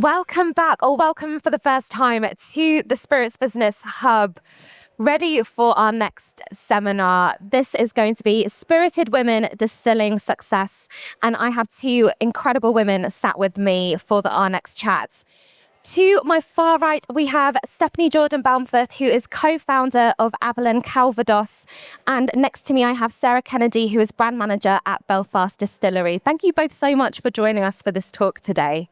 Welcome back, or welcome for the first time to the Spirits Business Hub. Ready for our next seminar. This is going to be Spirited Women Distilling Success. And I have two incredible women sat with me for our next chat. To my far right, we have Stephanie Jordan-Balmforth, who is co-founder of Avallen Calvados. And next to me, I have Sarah Kennedy, who is brand manager at Belfast Distillery. Thank you both so much for joining us for this talk today.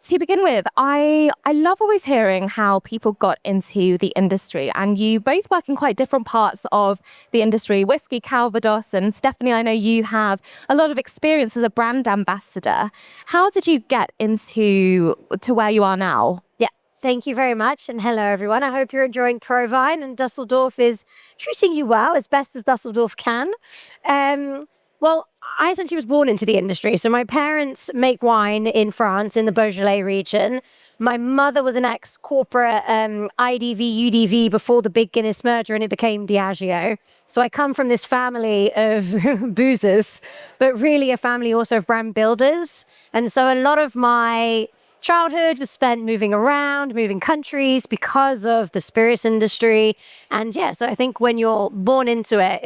To begin with, I love always hearing how people got into the industry, and you both work in quite different parts of the industry. Whiskey, Calvados, and Stephanie, I know you have a lot of experience as a brand ambassador. How did you get to where you are now? Yeah, thank you very much, and hello everyone. I hope you're enjoying Provine and Dusseldorf is treating you well, as best as Dusseldorf can. Well, I essentially was born into the industry. So my parents make wine in France, in the Beaujolais region. My mother was an ex-corporate IDV, UDV before the big Guinness merger, and it became Diageo. So I come from this family of boozers, but really a family also of brand builders. And so a lot of my childhood was spent moving around, moving countries because of the spirits industry. And yeah, so I think when you're born into it,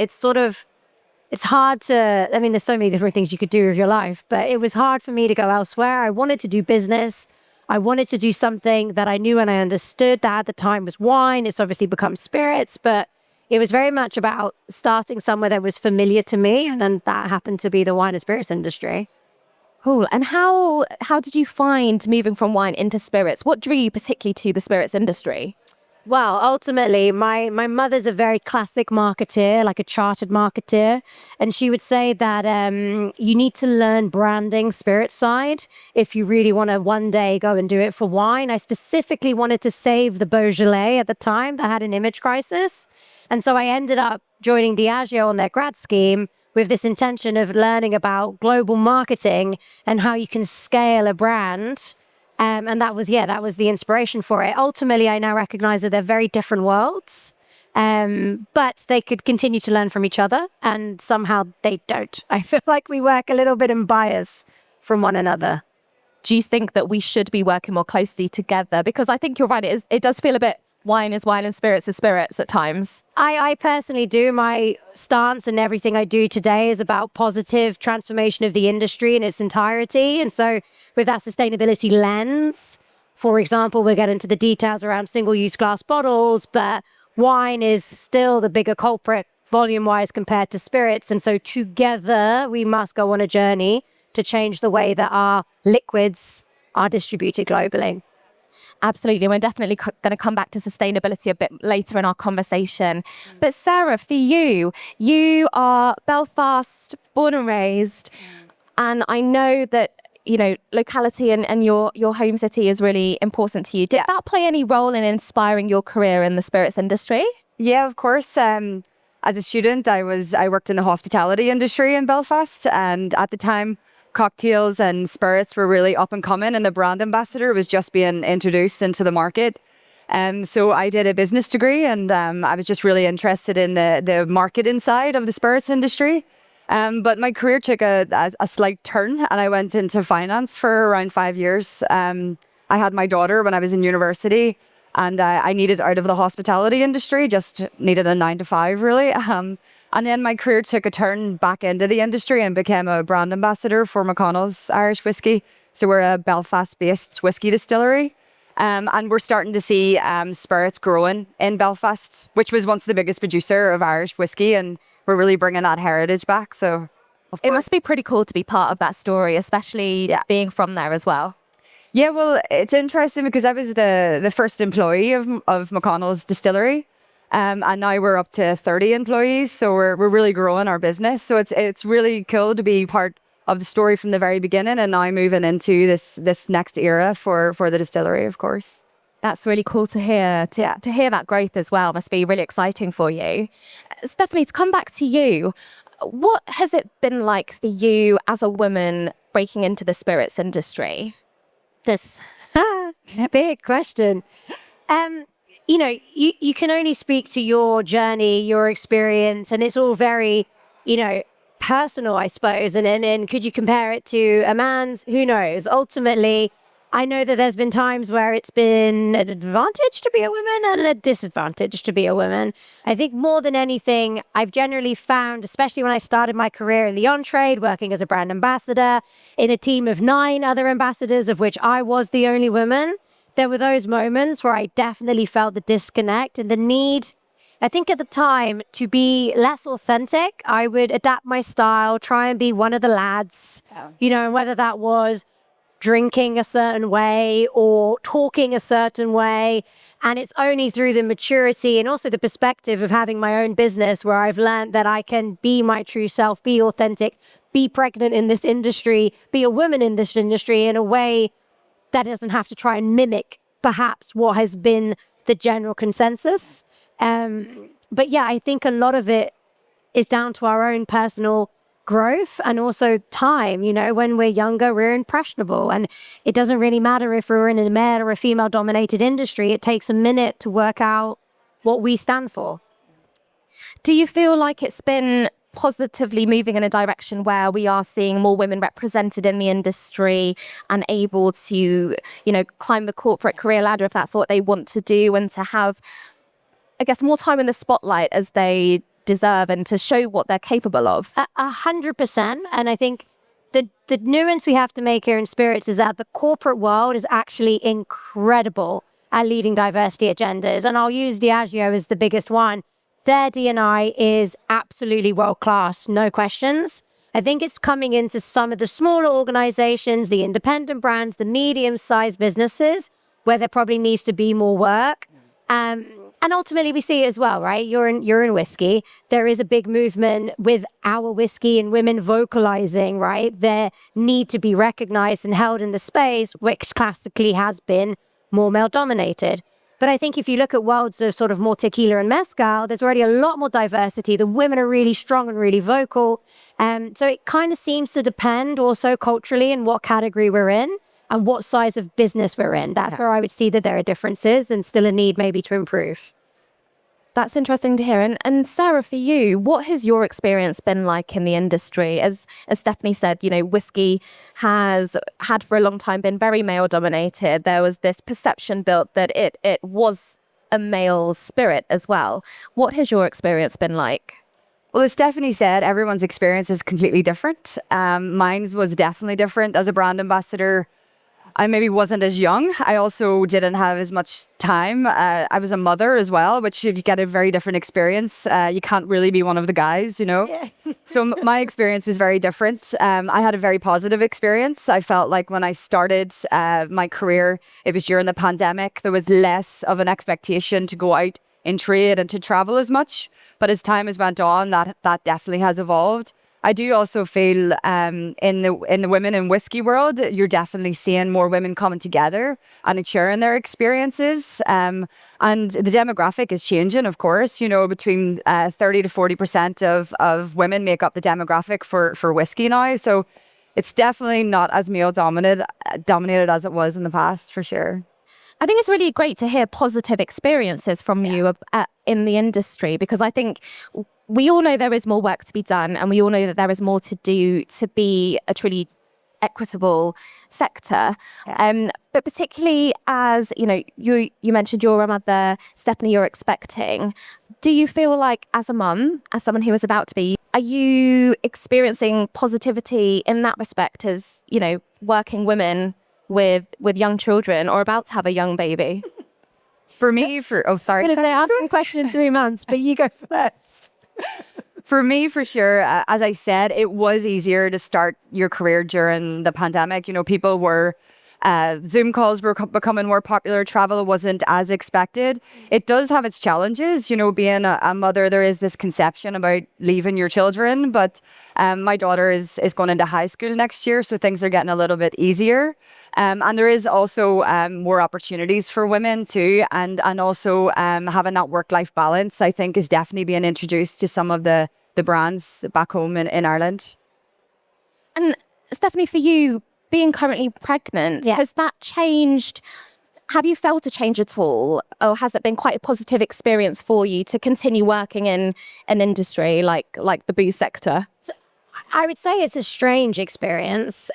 it's hard to, there's so many different things you could do with your life, but it was hard for me to go elsewhere. I wanted to do business. I wanted to do something that I knew and I understood. That at the time was wine. It's obviously become spirits, but it was very much about starting somewhere that was familiar to me. And then that happened to be the wine and spirits industry. Cool. And how did you find moving from wine into spirits? What drew you particularly to the spirits industry? Well, ultimately, my mother's a very classic marketeer, like a chartered marketeer. And she would say that you need to learn branding spirit side if you really want to one day go and do it for wine. I specifically wanted to save the Beaujolais at the time that had an image crisis. And so I ended up joining Diageo on their grad scheme with this intention of learning about global marketing and how you can scale a brand. And that was the inspiration for it. Ultimately, I now recognize that they're very different worlds, but they could continue to learn from each other, and somehow they don't. I feel like we work a little bit in bias from one another. Do you think that we should be working more closely together? Because I think you're right, it does feel a bit wine is wine and spirits is spirits at times. I personally do. My stance and everything I do today is about positive transformation of the industry in its entirety. And so with that sustainability lens, for example, we'll get into the details around single-use glass bottles, but wine is still the bigger culprit volume-wise compared to spirits. And so together we must go on a journey to change the way that our liquids are distributed globally. Absolutely. We're definitely going to come back to sustainability a bit later in our conversation. But Sarah, for you are Belfast, born and raised. And I know that, locality and your home city is really important to you. Did that play any role in inspiring your career in the spirits industry? Yeah, of course. As a student, I worked in the hospitality industry in Belfast. And at the time, cocktails and spirits were really up and coming, and the brand ambassador was just being introduced into the market. So I did a business degree, and I was just really interested in the marketing side of the spirits industry. But my career took a slight turn, and I went into finance for around 5 years. I had my daughter when I was in university, and I needed out of the hospitality industry, just needed a 9-to-5 really. And then my career took a turn back into the industry and became a brand ambassador for McConnell's Irish whiskey. So we're a Belfast-based whiskey distillery. And we're starting to see spirits growing in Belfast, which was once the biggest producer of Irish whiskey. And we're really bringing that heritage back. So it must be pretty cool to be part of that story, especially being from there as well. Yeah, well, it's interesting because I was the first employee of McConnell's distillery. And now we're up to 30 employees, so we're really growing our business. So it's really cool to be part of the story from the very beginning, and now moving into this next era for the distillery, of course. That's really cool to hear. To hear that growth as well must be really exciting for you. Stephanie, to come back to you, what has it been like for you as a woman breaking into the spirits industry? This big question. You can only speak to your journey, your experience, and it's all very, personal, I suppose. And then could you compare it to a man's? Who knows? Ultimately, I know that there's been times where it's been an advantage to be a woman and a disadvantage to be a woman. I think more than anything, I've generally found, especially when I started my career in the on-trade, working as a brand ambassador in a team of 9 other ambassadors, of which I was the only woman, there were those moments where I definitely felt the disconnect and the need, I think at the time, to be less authentic. I would adapt my style, try and be one of the lads, and whether that was drinking a certain way or talking a certain way. And it's only through the maturity and also the perspective of having my own business where I've learned that I can be my true self, be authentic, be pregnant in this industry, be a woman in this industry in a way that doesn't have to try and mimic perhaps what has been the general consensus. But yeah, I think a lot of it is down to our own personal growth and also time. When we're younger, we're impressionable, and it doesn't really matter if we're in a male or a female dominated industry. It takes a minute to work out what we stand for. Do you feel like it's been positively moving in a direction where we are seeing more women represented in the industry and able to, climb the corporate career ladder if that's what they want to do, and to have, I guess, more time in the spotlight as they deserve and to show what they're capable of? 100%. And I think the nuance we have to make here in spirits is that the corporate world is actually incredible at leading diversity agendas. And I'll use Diageo as the biggest one. Their D&I is absolutely world-class, no questions. I think it's coming into some of the smaller organizations, the independent brands, the medium-sized businesses, where there probably needs to be more work. And ultimately, we see it as well, right? You're in whiskey. There is a big movement with our whiskey and women vocalizing, right? Their need to be recognized and held in the space, which classically has been more male-dominated. But I think if you look at worlds of sort of more tequila and mezcal, there's already a lot more diversity. The women are really strong and really vocal. So it kind of seems to depend also culturally in what category we're in and what size of business we're in. That's where I would see that there are differences and still a need maybe to improve. That's interesting to hear. And Sarah, for you, what has your experience been like in the industry? As Stephanie said, whiskey has had for a long time been very male dominated. There was this perception built that it was a male spirit as well. What has your experience been like? Well, as Stephanie said, everyone's experience is completely different. Mine was definitely different. As a brand ambassador, I maybe wasn't as young. I also didn't have as much time. I was a mother as well, which you get a very different experience. You can't really be one of the guys, Yeah. So my experience was very different. I had a very positive experience. I felt like when I started my career, it was during the pandemic. There was less of an expectation to go out in trade and to travel as much. But as time has went on, that definitely has evolved. I do also feel in the women in whiskey world, you're definitely seeing more women coming together and sharing their experiences. And the demographic is changing, of course. Between 30 to 40% of women make up the demographic for whiskey now. So it's definitely not as male dominated as it was in the past, for sure. I think it's really great to hear positive experiences from you in the industry, because I think we all know there is more work to be done, and we all know that there is more to do to be a truly equitable sector. Yeah. But particularly as, you mentioned you're a mother, Stephanie, you're expecting. Do you feel like as a mum, as someone who is about to be, are you experiencing positivity in that respect as, working women with young children or about to have a young baby? For me, sorry. If they ask me a question in 3 months, but you go first. For me, for sure, as I said, it was easier to start your career during the pandemic. People were, Zoom calls were becoming more popular. Travel wasn't as expected. It does have its challenges. Being a mother, there is this conception about leaving your children. But my daughter is going into high school next year, so things are getting a little bit easier. And there is also more opportunities for women too. And also having that work-life balance, I think, is definitely being introduced to some of the brands back home in Ireland. And Stephanie, for you, being currently pregnant, has that changed? Have you felt a change at all? Or has it been quite a positive experience for you to continue working in an industry like the booze sector? So I would say it's a strange experience.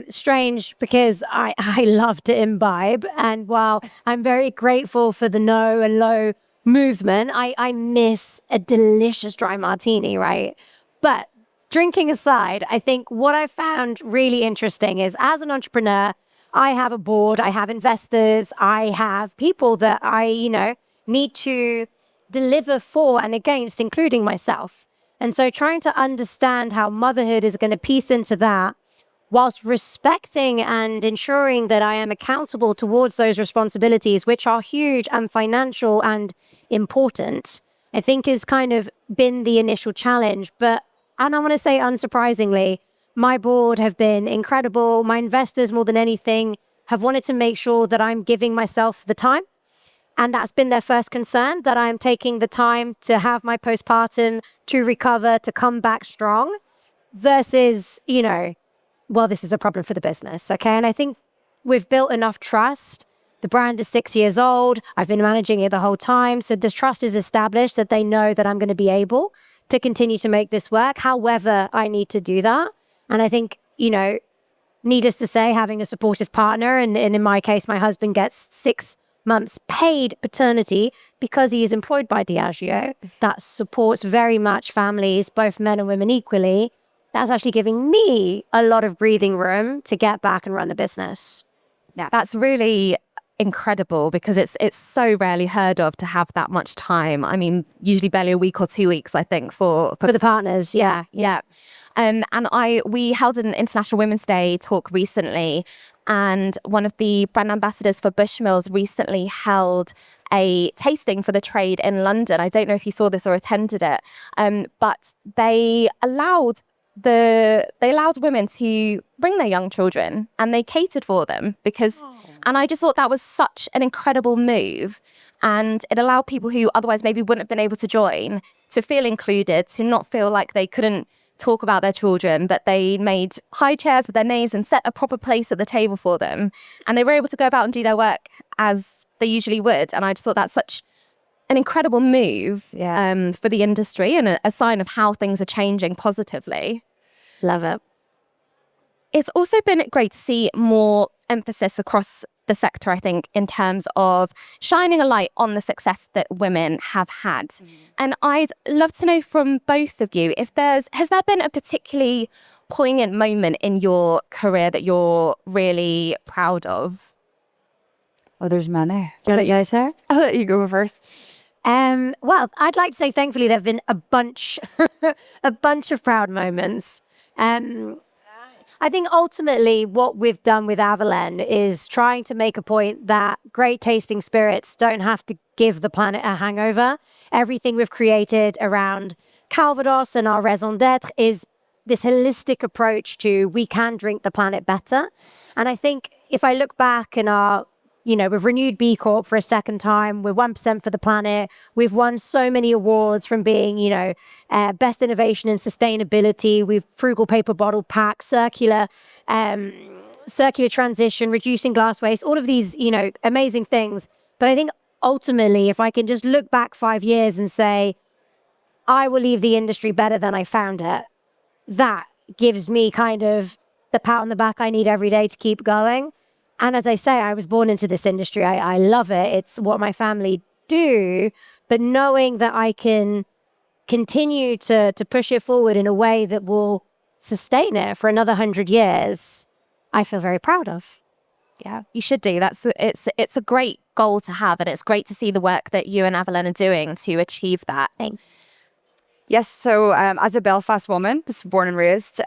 Strange because I love to imbibe. And while I'm very grateful for the no and low movement, I miss a delicious dry martini, right? But drinking aside, I think what I found really interesting is as an entrepreneur, I have a board, I have investors, I have people that I need to deliver for and against, including myself. And so trying to understand how motherhood is going to piece into that whilst respecting and ensuring that I am accountable towards those responsibilities, which are huge and financial and important, I think has kind of been the initial challenge. And I want to say, unsurprisingly, my board have been incredible. My investors, more than anything, have wanted to make sure that I'm giving myself the time. And that's been their first concern, that I'm taking the time to have my postpartum, to recover, to come back strong, versus, well, this is a problem for the business, okay? And I think we've built enough trust. The brand is 6 years old. I've been managing it the whole time. So this trust is established that they know that I'm going to be able to continue to make this work, however I need to do that. And I think, needless to say, having a supportive partner, and in my case, my husband gets 6 months paid paternity because he is employed by Diageo. That supports very much families, both men and women equally. That's actually giving me a lot of breathing room to get back and run the business. Yeah, that's really incredible because it's so rarely heard of to have that much time. I mean, usually barely a week or 2 weeks, I think, for the partners. Yeah. And we held an International Women's Day talk recently, and one of the brand ambassadors for Bushmills recently held a tasting for the trade in London. I don't know if you saw this or attended it, but they allowed women to bring their young children, and they catered for them and I just thought that was such an incredible move. And it allowed people who otherwise maybe wouldn't have been able to join to feel included, to not feel like they couldn't talk about their children, but they made high chairs with their names and set a proper place at the table for them. And they were able to go about and do their work as they usually would. And I just thought that's such an incredible move for the industry, and a sign of how things are changing positively. Love it. It's also been great to see more emphasis across the sector, I think, in terms of shining a light on the success that women have had. And I'd love to know from both of you, has there been a particularly poignant moment in your career that you're really proud of? Oh, there's many. Do you want to go, Sarah? I'll let you go first. Well, I'd like to say, thankfully, there have been a bunch of proud moments. I think ultimately what we've done with Avallen is trying to make a point that great tasting spirits don't have to give the planet a hangover. Everything we've created around Calvados and our raison d'etre is this holistic approach to we can drink the planet better. And I think if I look back in our we've renewed B Corp for a second time. We're 1% for the planet. We've won so many awards from being, best innovation in sustainability. We've frugal paper bottle pack, circular transition, reducing glass waste, all of these, amazing things. But I think ultimately, if I can just look back 5 years and say, I will leave the industry better than I found it, that gives me kind of the pat on the back I need every day to keep going. And as I say, I was born into this industry. I love it. It's what my family do. But knowing that I can continue to push it forward in a way that will sustain it for another 100 years, I feel very proud of. Yeah, you should do. It's a great goal to have, and it's great to see the work that you and Avallen are doing to achieve that. Thanks. Yes, so as a Belfast woman, born and raised,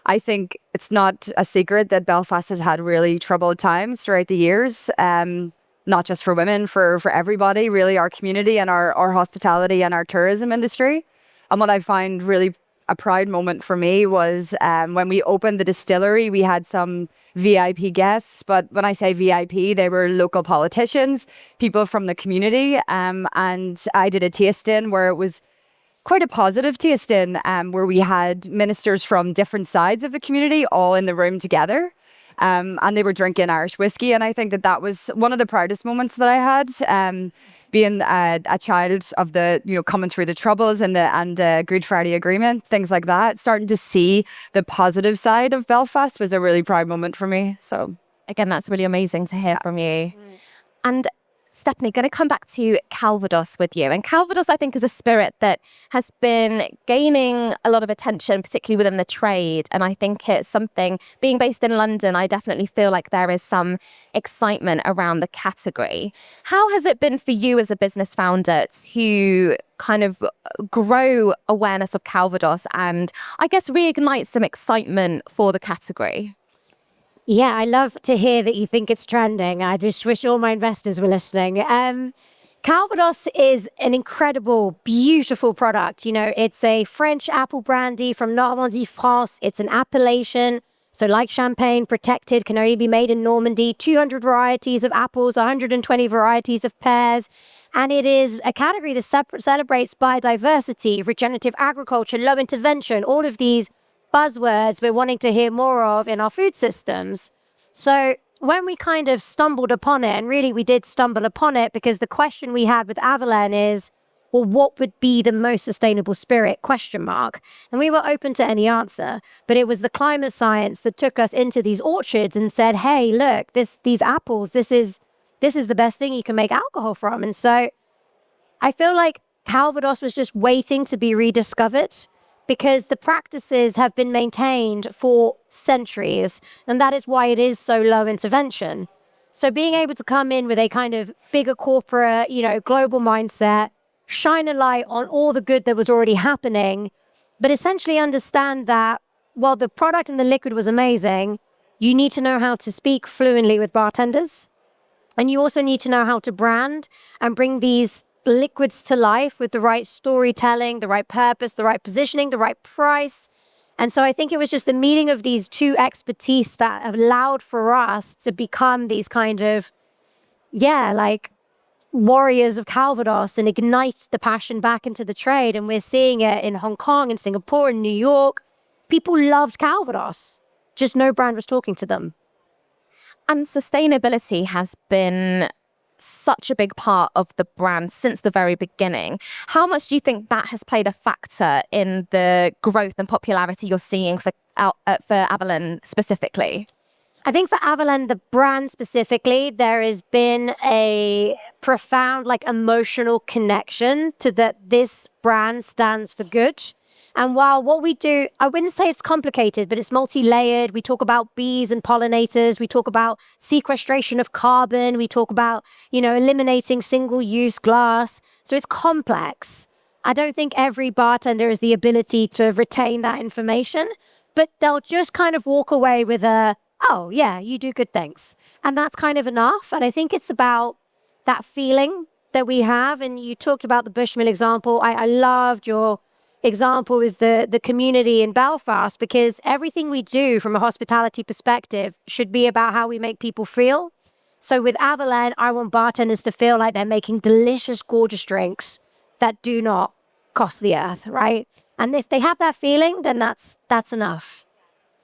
I think it's not a secret that Belfast has had really troubled times throughout the years, not just for women, for everybody, really, our community and our hospitality and our tourism industry. And what I find really a proud moment for me was when we opened the distillery, we had some VIP guests. But when I say VIP, they were local politicians, people from the community. And I did a tasting where it was quite a positive tasting, where we had ministers from different sides of the community all in the room together, and they were drinking Irish whiskey. And I think that was one of the proudest moments that I had, being a child of the, coming through the troubles and the Good Friday Agreement, things like that, starting to see the positive side of Belfast was a really proud moment for me. So again, that's really amazing to hear from you. And Stephanie, going to come back to Calvados with you. And Calvados, I think, is a spirit that has been gaining a lot of attention, particularly within the trade. And I think it's something, being based in London, I definitely feel like there is some excitement around the category. How has it been for you as a business founder to kind of grow awareness of Calvados and, I guess, reignite some excitement for the category? Yeah, I love to hear that you think it's trending. I just wish all my investors were listening. Calvados is an incredible, beautiful product. It's a French apple brandy from Normandy, France. It's an appellation. So like champagne, protected, can only be made in Normandy. 200 varieties of apples, 120 varieties of pears. And it is a category that celebrates biodiversity, regenerative agriculture, low intervention, all of these buzzwords we're wanting to hear more of in our food systems. So when we kind of stumbled upon it, and really we did stumble upon it because the question we had with Avallen is, well, what would be the most sustainable spirit? ? And we were open to any answer, but it was the climate science that took us into these orchards and said, hey, look, these apples, this is the best thing you can make alcohol from. And so I feel like Calvados was just waiting to be rediscovered, because the practices have been maintained for centuries, and that is why it is so low intervention. So being able to come in with a kind of bigger corporate, global mindset, shine a light on all the good that was already happening, but essentially understand that while the product and the liquid was amazing, you need to know how to speak fluently with bartenders, and you also need to know how to brand and bring these liquids to life with the right storytelling, the right purpose, the right positioning, the right price. And so I think it was just the meeting of these two expertise that allowed for us to become these kind of, warriors of Calvados and ignite the passion back into the trade. And we're seeing it in Hong Kong and Singapore and New York. People loved Calvados, just no brand was talking to them. And sustainability has been such a big part of the brand since the very beginning. How much do you think that has played a factor in the growth and popularity you're seeing for Avallen specifically? I think for Avallen, the brand specifically, there has been a profound, emotional connection to that this brand stands for good. And while what we do, I wouldn't say it's complicated, but it's multi-layered. We talk about bees and pollinators. We talk about sequestration of carbon. We talk about, eliminating single-use glass. So it's complex. I don't think every bartender has the ability to retain that information, but they'll just kind of walk away with oh, yeah, you do good things. And that's kind of enough. And I think it's about that feeling that we have. And you talked about the Bushmill example. I loved your example is the community in Belfast, because everything we do from a hospitality perspective should be about how we make people feel. So with Avallen, I want bartenders to feel like they're making delicious, gorgeous drinks that do not cost the earth, right? And if they have that feeling, then that's enough.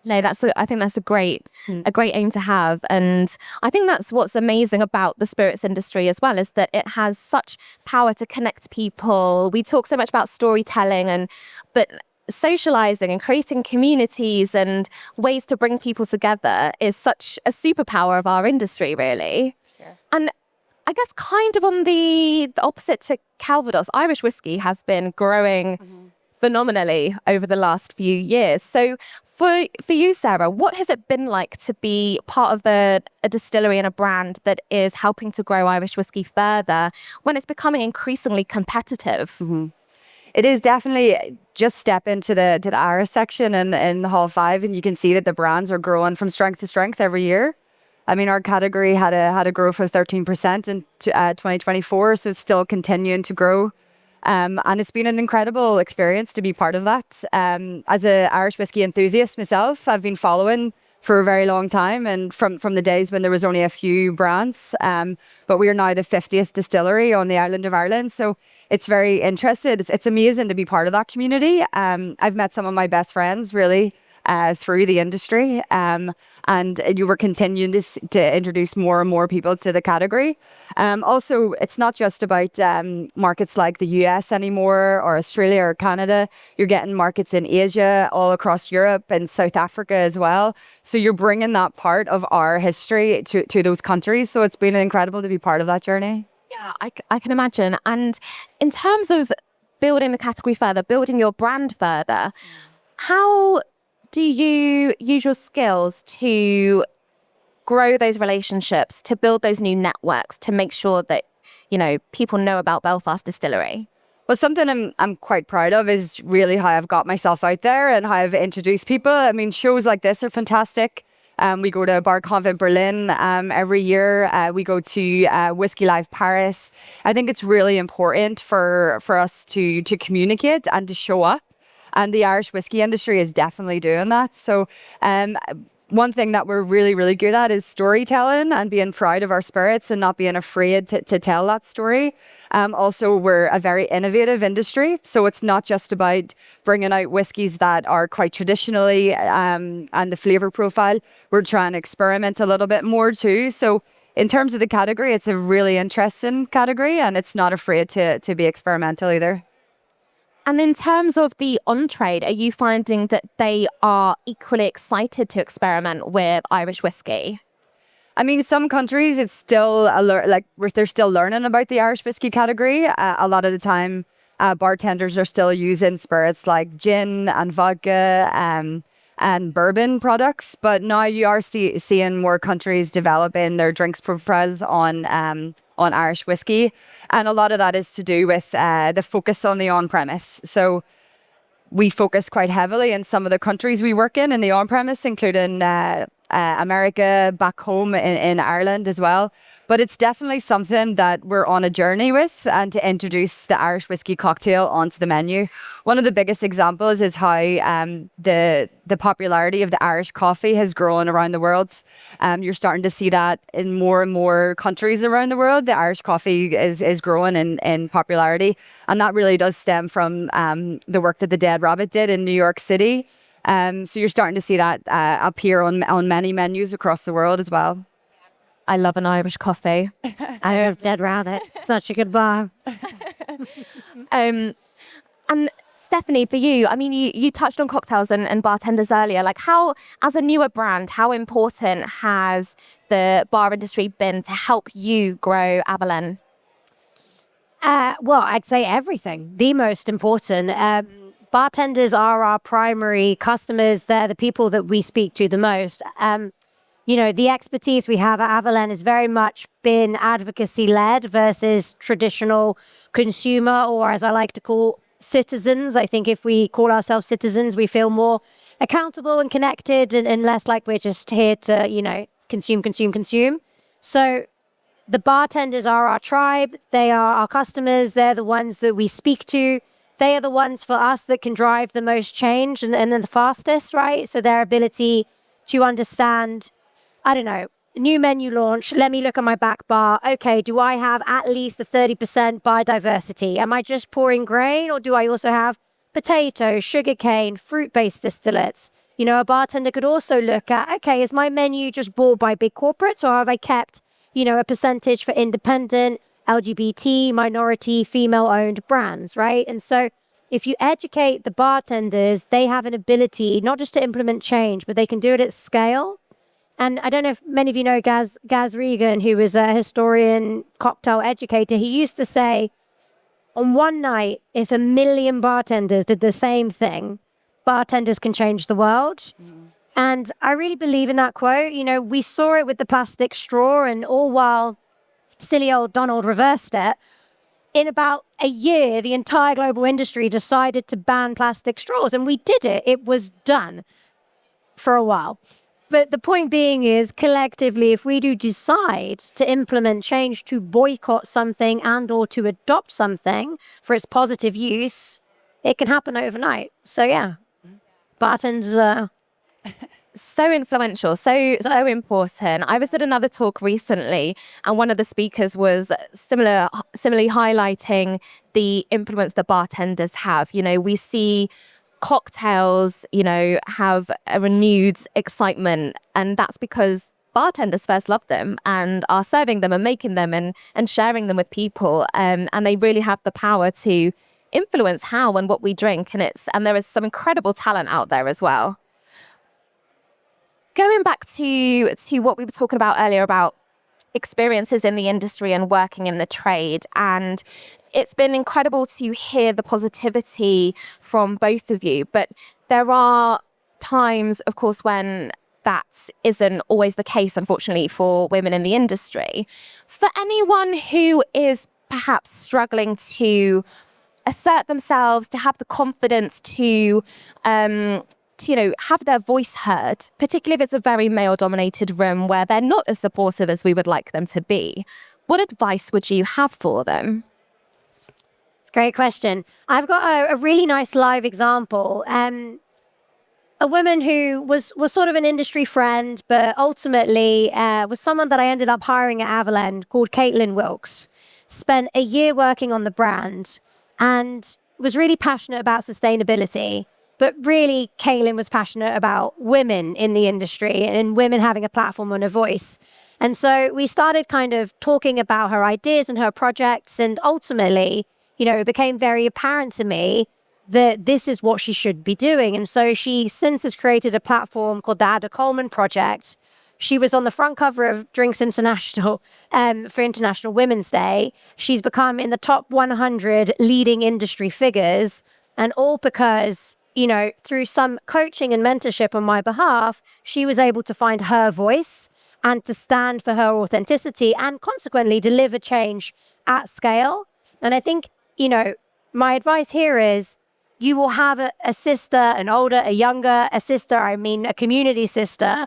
No, I think that's a great aim to have. And I think that's what's amazing about the spirits industry as well, is that it has such power to connect people. We talk so much about storytelling, but socializing and creating communities and ways to bring people together is such a superpower of our industry, really. Sure. And I guess kind of on the opposite to Calvados, Irish whiskey has been growing phenomenally over the last few years. So for you, Sarah, what has it been like to be part of a distillery and a brand that is helping to grow Irish whiskey further when it's becoming increasingly competitive? Mm-hmm. It is definitely just step into the Irish section in the Hall 5, and you can see that the brands are growing from strength to strength every year. I mean, our category had a growth of 13% in 2024, so it's still continuing to grow. And it's been an incredible experience to be part of that. As an Irish whiskey enthusiast myself, I've been following for a very long time, and from the days when there was only a few brands. But we are now the 50th distillery on the island of Ireland, so it's very interesting. It's amazing to be part of that community. I've met some of my best friends really through the industry. And you were continuing to introduce more and more people to the category. Also, it's not just about markets like the US anymore, or Australia or Canada. You're getting markets in Asia, all across Europe and South Africa as well. So you're bringing that part of our history to those countries. So it's been incredible to be part of that journey. Yeah, I can imagine. And in terms of building the category further, building your brand further, how do you use your skills to grow those relationships, to build those new networks, to make sure that, people know about Belfast Distillery? Well, something I'm quite proud of is really how I've got myself out there and how I've introduced people. I mean, shows like this are fantastic. We go to Bar Convent Berlin every year. We go to Whiskey Live Paris. I think it's really important for us to communicate and to show up. And the Irish whiskey industry is definitely doing that. So one thing that we're really, really good at is storytelling and being proud of our spirits and not being afraid to tell that story. Also, we're a very innovative industry. So it's not just about bringing out whiskies that are quite traditionally and the flavour profile. We're trying to experiment a little bit more too. So in terms of the category, it's a really interesting category and it's not afraid to be experimental either. And in terms of the on-trade, are you finding that they are equally excited to experiment with Irish whiskey? I mean, some countries, it's still they're still learning about the Irish whiskey category. A lot of the time, bartenders are still using spirits like gin and vodka and bourbon products. But now you are seeing more countries developing their drinks profiles on Irish whiskey. And a lot of that is to do with the focus on the on-premise. So we focus quite heavily in some of the countries we work in the on-premise, including America, back home in Ireland as well. But it's definitely something that we're on a journey with, and to introduce the Irish whiskey cocktail onto the menu. One of the biggest examples is how the popularity of the Irish coffee has grown around the world. You're starting to see that in more and more countries around the world. The Irish coffee is growing in popularity, and that really does stem from the work that the Dead Rabbit did in New York City. So you're starting to see that appear on many menus across the world as well. I love an Irish coffee. I love Dead Rabbit. Such a good bar. And Stephanie, for you, I mean, you touched on cocktails and bartenders earlier. Like, how, as a newer brand, how important has the bar industry been to help you grow Avallen? Well, I'd say everything. The most important. Bartenders are our primary customers. They're the people that we speak to the most. The expertise we have at Avallen has very much been advocacy-led versus traditional consumer, or as I like to call citizens. I think if we call ourselves citizens, we feel more accountable and connected and less like we're just here to, consume. So the bartenders are our tribe. They are our customers. They're the ones that we speak to. They are the ones for us that can drive the most change and then the fastest, right? So their ability to understand, I don't know, new menu launch. Let me look at my back bar. Okay, do I have at least the 30% biodiversity? Am I just pouring grain, or do I also have potato, sugarcane, fruit-based distillates? A bartender could also look at, okay, is my menu just bought by big corporates, or have I kept, a percentage for independent, LGBT, minority, female-owned brands, right? And so if you educate the bartenders, they have an ability not just to implement change, but they can do it at scale. And I don't know if many of you know Gaz Regan, who was a historian, cocktail educator. He used to say, on one night, if 1 million bartenders did the same thing, bartenders can change the world. Mm. And I really believe in that quote. We saw it with the plastic straw, and all while silly old Donald reversed it, in about a year, the entire global industry decided to ban plastic straws. And we did it. It was done for a while. But the point being is, collectively, if we do decide to implement change, to boycott something and or to adopt something for its positive use, it can happen overnight. So yeah, bartenders so influential, so important. I was at another talk recently, and one of the speakers was similarly highlighting the influence that bartenders have. We see cocktails, have a renewed excitement. And that's because bartenders first love them and are serving them and making them and sharing them with people. And they really have the power to influence how and what we drink. And there is some incredible talent out there as well. Going back to what we were talking about earlier about experiences in the industry and working in the trade. And it's been incredible to hear the positivity from both of you. But there are times, of course, when that isn't always the case, unfortunately, for women in the industry. For anyone who is perhaps struggling to assert themselves, to have the confidence to have their voice heard, particularly if it's a very male-dominated room where they're not as supportive as we would like them to be, what advice would you have for them? It's a great question. I've got a really nice live example. A woman who was sort of an industry friend, but ultimately was someone that I ended up hiring at Avallen, called Caitlin Wilkes. Spent a year working on the brand and was really passionate about sustainability. But really, Caitlin was passionate about women in the industry and women having a platform and a voice. And so we started kind of talking about her ideas and her projects. And ultimately, it became very apparent to me that this is what she should be doing. And so she since has created a platform called the Ada Coleman Project. She was on the front cover of Drinks International for International Women's Day. She's become in the top 100 leading industry figures, and all because through some coaching and mentorship on my behalf, she was able to find her voice and to stand for her authenticity and consequently deliver change at scale. And I think, my advice here is you will have a sister, an older, a younger, a community sister.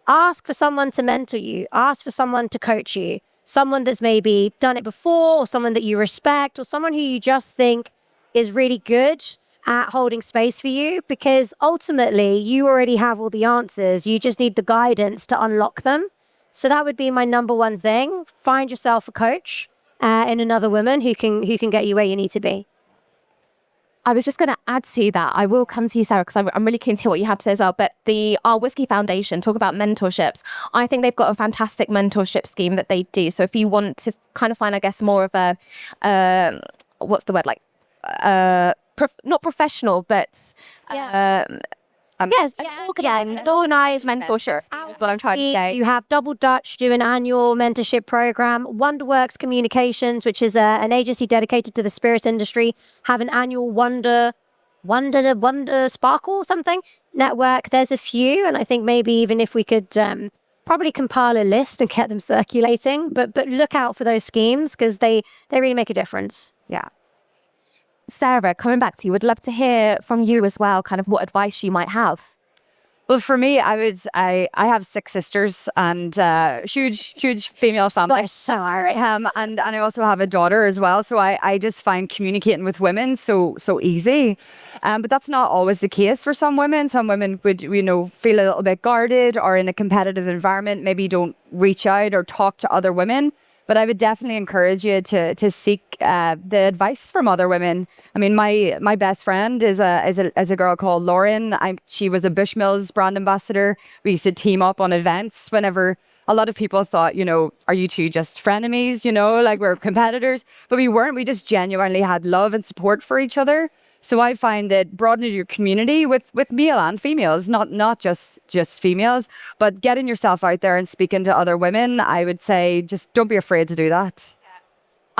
Ask for someone to mentor you. Ask for someone to coach you. Someone that's maybe done it before, or someone that you respect, or someone who you just think is really good at holding space for you, because ultimately you already have all the answers. You just need the guidance to unlock them. So that would be my number one thing. Find yourself a coach in another woman who can get you where you need to be. I was just going to add to that. I will come to you, Sarah, because I'm really keen to hear what you have to say as well. But our Whiskey Foundation, talk about mentorships. I think they've got a fantastic mentorship scheme that they do. So if you want to kind of find, I guess, more of a, what's the word, like, not professional, but organized mentorship is what I'm trying to say. You have Double Dutch do an annual mentorship program. Wonderworks Communications, which is an agency dedicated to the spirits industry, have an annual Wonder Sparkle something network. There's a few, and I think maybe even if we could probably compile a list and get them circulating, but look out for those schemes because they really make a difference. Yeah. Sarah, coming back to you, would love to hear from you as well, kind of what advice you might have. Well, for me, I have 6 sisters and huge female family. Sorry. And I also have a daughter as well. So I just find communicating with women so easy. But that's not always the case for some women. Some women would, feel a little bit guarded, or in a competitive environment, maybe don't reach out or talk to other women. But I would definitely encourage you to seek the advice from other women. I mean, my best friend is a girl called Lauren. She was a Bushmills brand ambassador. We used to team up on events whenever a lot of people thought, are you two just frenemies? Like we're competitors. But we weren't. We just genuinely had love and support for each other. So I find that broadening your community with male and females, not just females, but getting yourself out there and speaking to other women, I would say just don't be afraid to do that.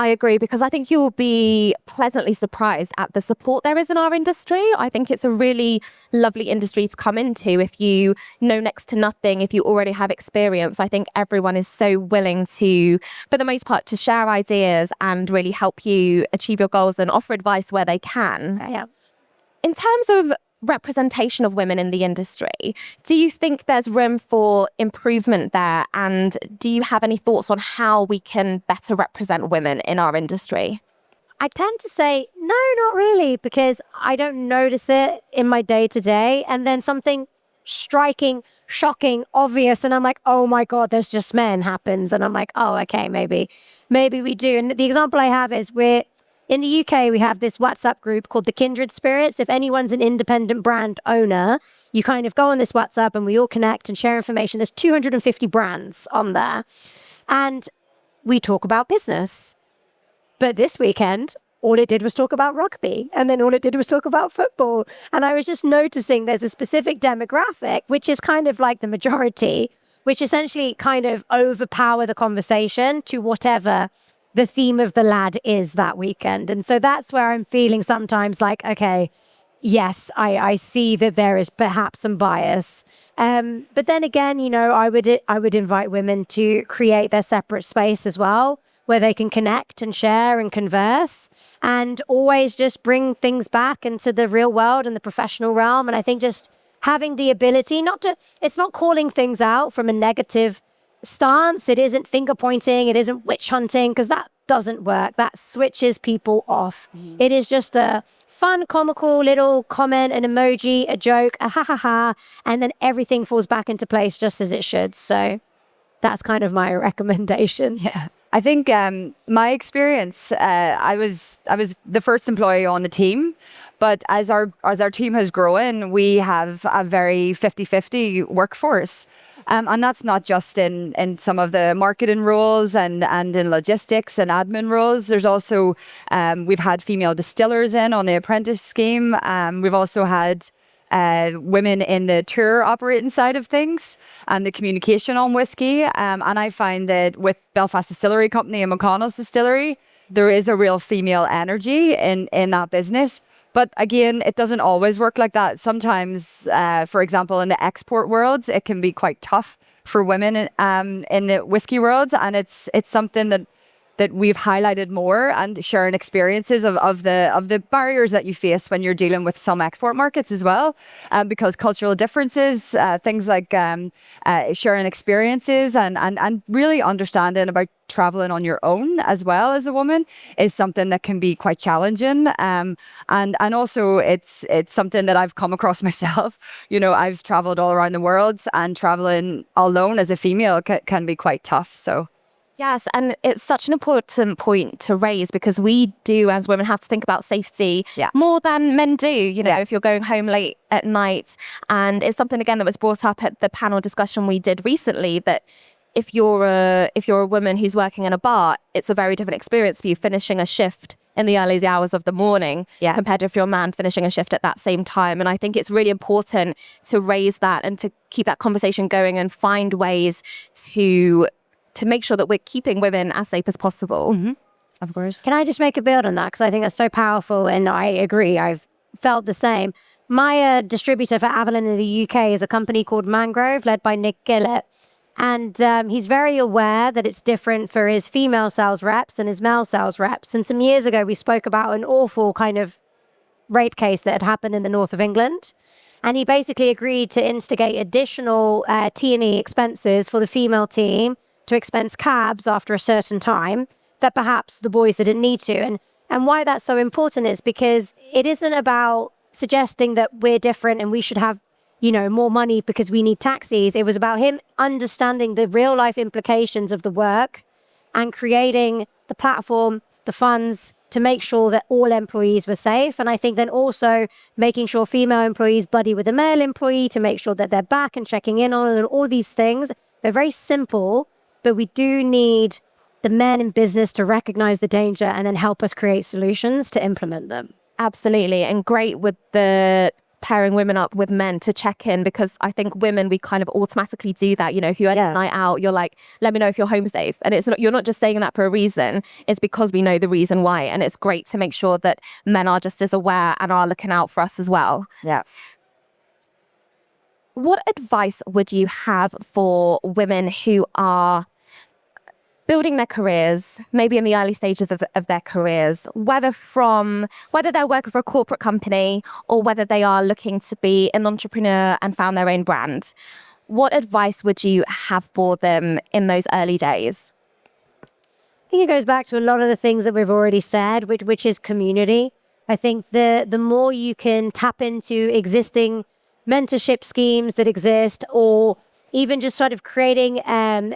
I agree, because I think you'll be pleasantly surprised at the support there is in our industry. I think it's a really lovely industry to come into if you know next to nothing, if you already have experience. I think everyone is so willing to, for the most part, to share ideas and really help you achieve your goals and offer advice where they can. Yeah. In terms of representation of women in the industry, do you think there's room for improvement there? And do you have any thoughts on how we can better represent women in our industry? I tend to say, no, not really, because I don't notice it in my day to day. And then something striking, shocking, obvious, and I'm like, oh my God, there's just men happens. And I'm like, oh, okay, maybe we do. And the example I have is In the UK, we have this WhatsApp group called the Kindred Spirits. If anyone's an independent brand owner, you kind of go on this WhatsApp and we all connect and share information. There's 250 brands on there. And we talk about business. But this weekend, all it did was talk about rugby. And then all it did was talk about football. And I was just noticing there's a specific demographic, which is kind of like the majority, which essentially kind of overpower the conversation to whatever the theme of the lad is that weekend. And so that's where I'm feeling sometimes like, okay, yes, I see that there is perhaps some bias. But then again, you know, I would invite women to create their separate space as well, where they can connect and share and converse and always just bring things back into the real world and the professional realm. And I think just having the ability it's not calling things out from a negative stance. It isn't finger pointing. It isn't witch hunting, because that doesn't work. That switches people off. It is just a fun, comical little comment, an emoji, a joke, a ha ha ha, and then everything falls back into place just as it should. So that's kind of my recommendation. Yeah. I think my experience, I was the first employee on the team, but as our team has grown, we have a very 50-50 workforce. And that's not just in some of the marketing roles and in logistics and admin roles. There's also, we've had female distillers in on the apprentice scheme. We've also had women in the tour operating side of things and the communication on whiskey. And I find that with Belfast Distillery Company and McConnell's Distillery, there is a real female energy in that business. But again, it doesn't always work like that. Sometimes, for example, in the export worlds, it can be quite tough for women in the whiskey worlds. And it's something that we've highlighted more, and sharing experiences of the barriers that you face when you're dealing with some export markets as well, because cultural differences, things like sharing experiences and really understanding about traveling on your own as well as a woman is something that can be quite challenging, and also it's something that I've come across myself. You know, I've traveled all around the world, and traveling alone as a female can be quite tough. So. Yes, and it's such an important point to raise, because we do, as women, have to think about safety more than men do, you know, if you're going home late at night. And it's something, again, that was brought up at the panel discussion we did recently, that if you're a woman who's working in a bar, it's a very different experience for you finishing a shift in the early hours of the morning compared to if you're a man finishing a shift at that same time. And I think it's really important to raise that and to keep that conversation going and find ways to make sure that we're keeping women as safe as possible. Mm-hmm. Of course. Can I just make a build on that? Because I think that's so powerful, and I agree. I've felt the same. My distributor for Avallen in the UK is a company called Mangrove, led by Nick Gillett. And he's very aware that it's different for his female sales reps and his male sales reps. And some years ago, we spoke about an awful kind of rape case that had happened in the north of England. And he basically agreed to instigate additional T&E expenses for the female team to expense cabs after a certain time that perhaps the boys didn't need to. And why that's so important is because it isn't about suggesting that we're different and we should have, you know, more money because we need taxis. It was about him understanding the real life implications of the work and creating the platform, the funds to make sure that all employees were safe. And I think then also making sure female employees buddy with a male employee to make sure that they're back and checking in on, and all these things. They're very simple, but we do need the men in business to recognize the danger and then help us create solutions to implement them. Absolutely. And great with the pairing women up with men to check in, because I think women, we kind of automatically do that. You know, if you had a night out, you're like, let me know if you're home safe. And it's not, you're not just saying that for a reason. It's because we know the reason why. And it's great to make sure that men are just as aware and are looking out for us as well. Yeah. What advice would you have for women who are building their careers, maybe in the early stages of their careers, whether they're working for a corporate company or whether they are looking to be an entrepreneur and found their own brand? What advice would you have for them in those early days? I think it goes back to a lot of the things that we've already said, which is community. I think the more you can tap into existing mentorship schemes that exist, or even just sort of creating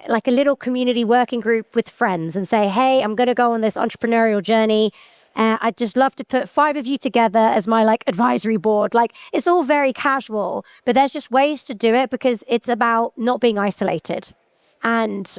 like a little community working group with friends and say, hey, I'm going to go on this entrepreneurial journey. I'd just love to put 5 of you together as my like advisory board. Like it's all very casual, but there's just ways to do it because it's about not being isolated. And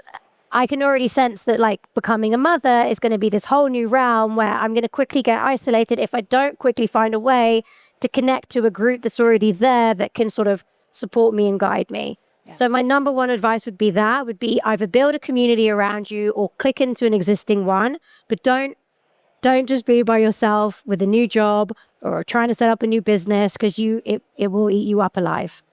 I can already sense that like becoming a mother is going to be this whole new realm where I'm going to quickly get isolated if I don't quickly find a way to connect to a group that's already there that can sort of support me and guide me. Yeah. So my number one advice would be either build a community around you or click into an existing one, but don't just be by yourself with a new job or trying to set up a new business because it will eat you up alive.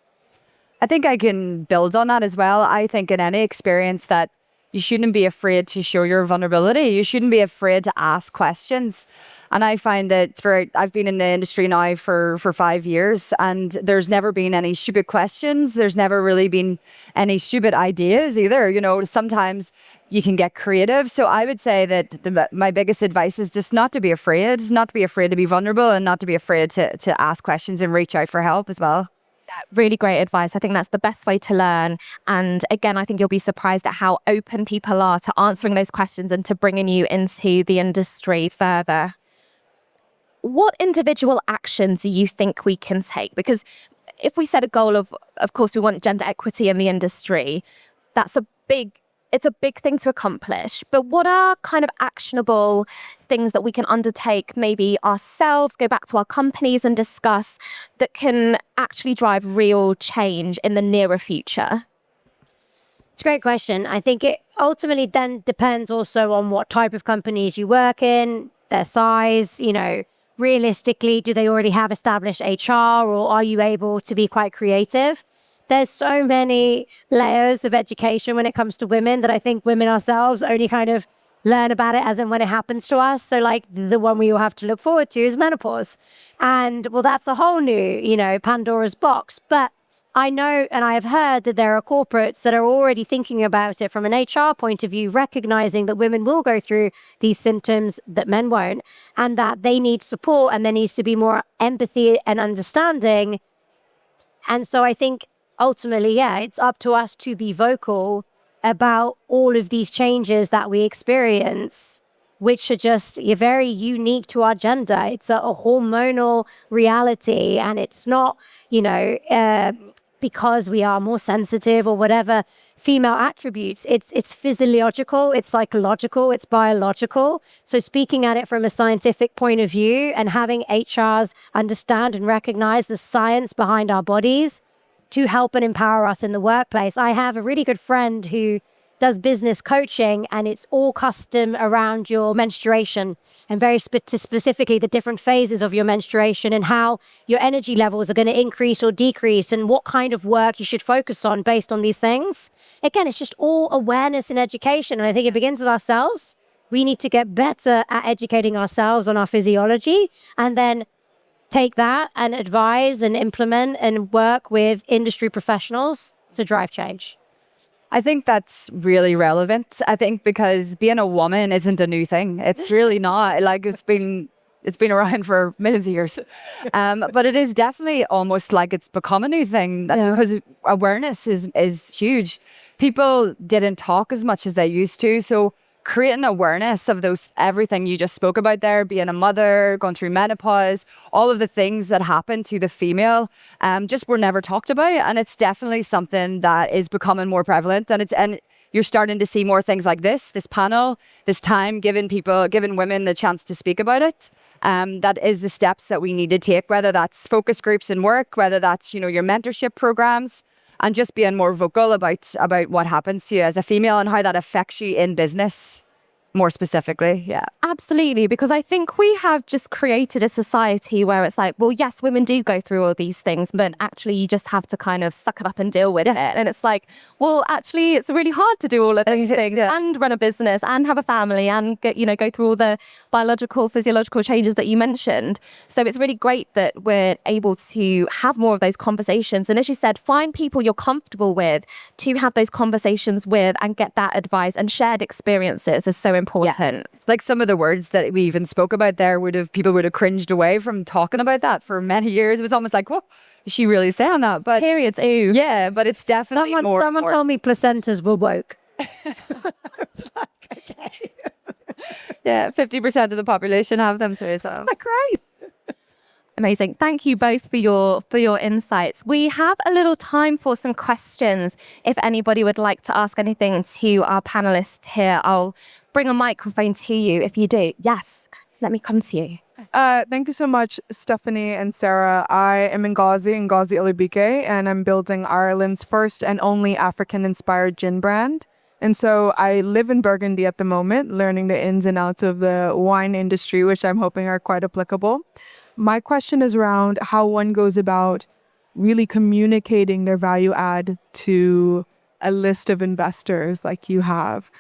I think I can build on that as well. I think in any experience that you shouldn't be afraid to show your vulnerability. You shouldn't be afraid to ask questions. And I find that I've been in the industry now for 5 years, and there's never been any stupid questions. There's never really been any stupid ideas either. You know, sometimes you can get creative. So I would say that my biggest advice is just not to be afraid to be vulnerable, and not to be afraid to ask questions and reach out for help as well. Really great advice. I think that's the best way to learn. And again, I think you'll be surprised at how open people are to answering those questions and to bringing you into the industry further. What individual actions do you think we can take? Because if we set a goal of course, we want gender equity in the industry, it's a big thing to accomplish. But what are kind of actionable things that we can undertake, maybe ourselves, go back to our companies and discuss, that can actually drive real change in the nearer future? It's a great question. I think it ultimately then depends also on what type of companies you work in, their size, you know, realistically, do they already have established HR, or are you able to be quite creative? There's so many layers of education when it comes to women that I think women ourselves only kind of learn about it as and when it happens to us. So like the one we all have to look forward to is menopause. And well, that's a whole new, you know, Pandora's box. But I know, and I have heard that there are corporates that are already thinking about it from an HR point of view, recognizing that women will go through these symptoms that men won't, and that they need support, and there needs to be more empathy and understanding. And so I think ultimately, yeah, it's up to us to be vocal about all of these changes that we experience, which are just very unique to our gender. It's a hormonal reality, and it's not, you know, because we are more sensitive or whatever female attributes. It's physiological, it's psychological, it's biological. So speaking at it from a scientific point of view and having HRs understand and recognize the science behind our bodies to help and empower us in the workplace. I have a really good friend who does business coaching, and it's all custom around your menstruation, and very specifically the different phases of your menstruation and how your energy levels are going to increase or decrease and what kind of work you should focus on based on these things. Again, it's just all awareness and education. And I think it begins with ourselves. We need to get better at educating ourselves on our physiology, and then take that and advise and implement and work with industry professionals to drive change. I think that's really relevant. I think because being a woman isn't a new thing. It's really not. Like it's been around for millions of years. But it is definitely almost like it's become a new thing because awareness is huge. People didn't talk as much as they used to. So creating awareness of everything you just spoke about there, being a mother, going through menopause, all of the things that happen to the female, just were never talked about. And it's definitely something that is becoming more prevalent. And you're starting to see more things like this panel, this time, giving women the chance to speak about it. That is the steps that we need to take, whether that's focus groups in work, whether that's, you know, your mentorship programs, and just being more vocal about what happens to you as a female and how that affects you in business. More specifically, yeah. Absolutely, because I think we have just created a society where it's like, well, yes, women do go through all these things, but actually you just have to kind of suck it up and deal with it. And it's like, well, actually, it's really hard to do all of these things and run a business and have a family and go through all the biological, physiological changes that you mentioned. So it's really great that we're able to have more of those conversations. And as you said, find people you're comfortable with to have those conversations with and get that advice, and shared experiences is so important. Yeah. Like some of the words that we even spoke about there people would have cringed away from talking about that for many years. It was almost like, whoa, is she really saying that? But periods, ooh. Yeah, but it's definitely someone told me placentas were woke. I was like, okay. Yeah, 50% of the population have them too. So Great. Amazing. Thank you both for your insights. We have a little time for some questions. If anybody would like to ask anything to our panelists here, I'll bring a microphone to you if you do. Yes, let me come to you. Thank you so much, Stephanie and Sarah. I am in Ghazi Ilibike, and I'm building Ireland's first and only African-inspired gin brand. And so I live in Burgundy at the moment, learning the ins and outs of the wine industry, which I'm hoping are quite applicable. My question is around how one goes about really communicating their value add to a list of investors like you have.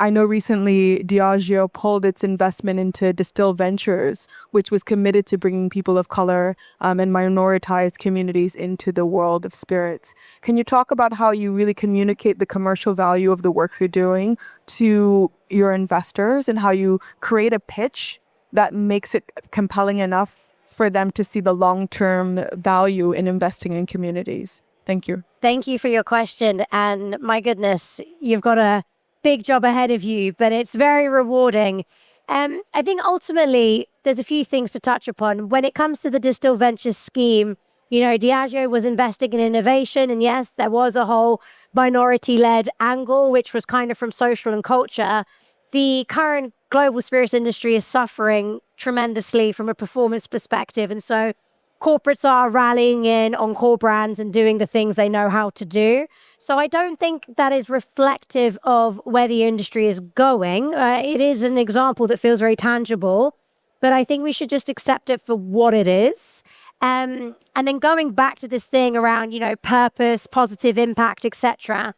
I know recently Diageo pulled its investment into Distill Ventures, which was committed to bringing people of color and minoritized communities into the world of spirits. Can you talk about how you really communicate the commercial value of the work you're doing to your investors and how you create a pitch that makes it compelling enough for them to see the long-term value in investing in communities? Thank you. Thank you for your question. And my goodness, you've got a big job ahead of you, but it's very rewarding. I think ultimately there's a few things to touch upon. When it comes to the Distill Ventures scheme, you know, Diageo was investing in innovation. And yes, there was a whole minority-led angle, which was kind of from social and culture. The current global spirits industry is suffering tremendously from a performance perspective. And so corporates are rallying in on core brands and doing the things they know how to do. So I don't think that is reflective of where the industry is going. It is an example that feels very tangible, but I think we should just accept it for what it is. And then going back to this thing around, you know, purpose, positive impact, etc.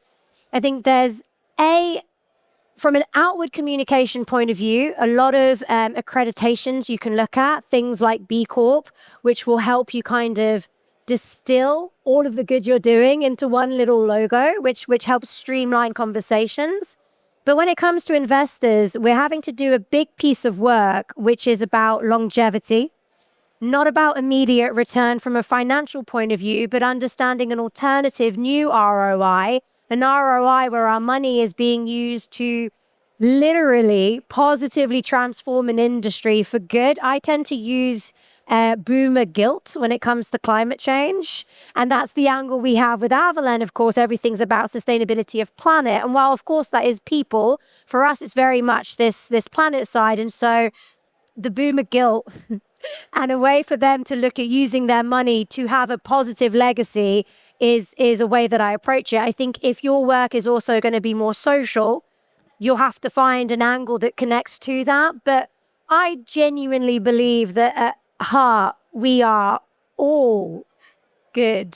I think there's from an outward communication point of view, a lot of accreditations you can look at, things like B Corp, which will help you kind of distill all of the good you're doing into one little logo, which helps streamline conversations. But when it comes to investors, we're having to do a big piece of work, which is about longevity, not about immediate return from a financial point of view, but understanding an alternative new ROI, an ROI where our money is being used to literally positively transform an industry for good. I tend to use boomer guilt when it comes to climate change. And that's the angle we have with Avallen. Of course, everything's about sustainability of planet. And while, of course, that is people, for us, it's very much this planet side. And so the boomer guilt and a way for them to look at using their money to have a positive legacy is a way that I approach it. I think if your work is also going to be more social, you'll have to find an angle that connects to that. But I genuinely believe that at heart, we are all good.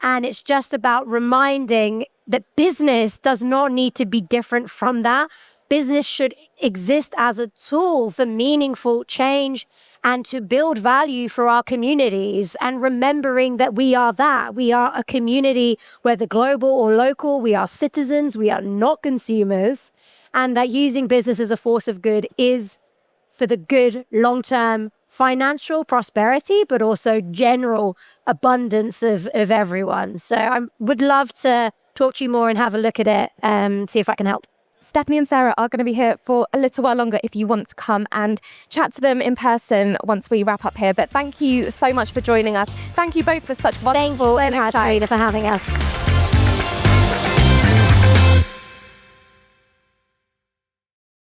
And it's just about reminding that business does not need to be different from that. Business should exist as a tool for meaningful change and to build value for our communities, and remembering that we are that. We are a community, whether global or local, we are citizens, we are not consumers, and that using business as a force of good is for the good long-term financial prosperity, but also general abundance of everyone. So I would love to talk to you more and have a look at it, see if I can help. Stephanie and Sarah are going to be here for a little while longer if you want to come and chat to them in person once we wrap up here. But thank you so much for joining us. Thank you both for such wonderful Thank you so much, Rita, for having us.